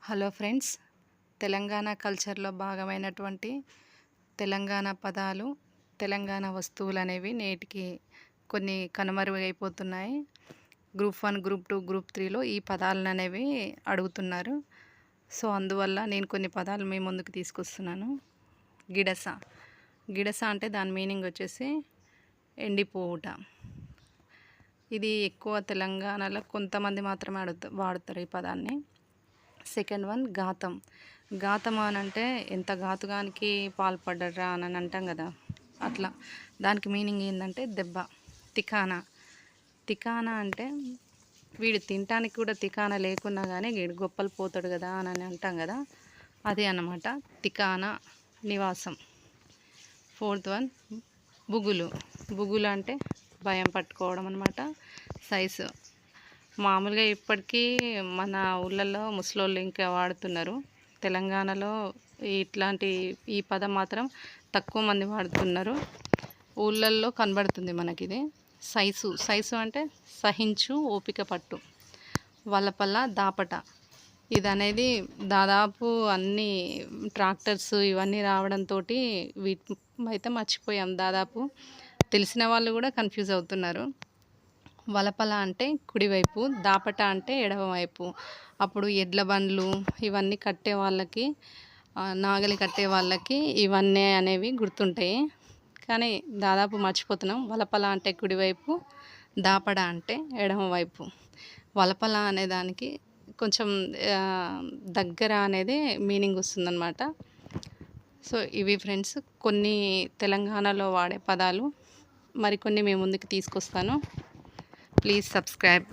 Hello friends, Telangana కల్చర్లో భాగమైనటువంటి తెలంగాణ పదాలు, తెలంగాణ వస్తువులు అనేవి నేటికి కొన్ని కనుమరుగైపోతున్నాయి. గ్రూప్ 1, గ్రూప్ 2, గ్రూప్ 3లో ఈ పదాలను అనేవి అడుగుతున్నారు. సో అందువల్ల నేను కొన్ని పదాలు మీ ముందుకు తీసుకొస్తున్నాను. గిడస. గిడస అంటే దాని మీనింగ్ వచ్చేసి ఎండిపోవుట. ఇది ఎక్కువ తెలంగాణలో కొంతమంది మాత్రమే వాడుతారు ఈ పదాన్ని. Second one ఘాతం. ఘాతం అని అంటే ఎంత ఘాతుకానికి పాల్పడ్డరా అని అంటాం కదా, అట్లా దానికి మీనింగ్ ఏంటంటే దెబ్బ. తికానా. తికానా అంటే వీడు తినటానికి కూడా తికానా లేకున్నా కానీ వీడు గొప్పలు పోతాడు కదా అని అంటాం కదా, అదే అన్నమాట తికానా నివాసం. Fourth one బుగులు. బుగులు అంటే భయం పట్టుకోవడం అన్నమాట. సైజు మామూలుగా ఇప్పటికీ మన ఊళ్ళల్లో ముసలోళ్ళు ఇంకా వాడుతున్నారు. తెలంగాణలో ఇట్లాంటి ఈ పదం మాత్రం తక్కువ మంది వాడుతున్నారు. ఊళ్ళల్లో కనబడుతుంది మనకిది. సైజు అంటే సహించు, ఓపిక పట్టు. వలపల్ల దాపట. ఇది అనేది దాదాపు అన్ని ట్రాక్టర్స్ ఇవన్నీ రావడంతో వీటి అయితే మర్చిపోయాం. దాదాపు తెలిసిన వాళ్ళు కూడా కన్ఫ్యూజ్ అవుతున్నారు. వలపల అంటే కుడివైపు, దాపట అంటే ఎడమవైపు. అప్పుడు ఎడ్ల బండ్లు ఇవన్నీ కట్టే వాళ్ళకి, నాగలి కట్టే వాళ్ళకి ఇవన్నీ అనేవి గుర్తుంటాయి. కానీ దాదాపు మర్చిపోతున్నాం. వలపల అంటే కుడివైపు, దాపడ అంటే ఎడమవైపు. వలపల అనే దానికి కొంచెం దగ్గర అనేది మీనింగ్ వస్తుందన్నమాట. సో ఇవి ఫ్రెండ్స్ కొన్ని తెలంగాణలో వాడే పదాలు. మరికొన్ని మీ ముందుకు తీసుకొస్తాను. Please subscribe.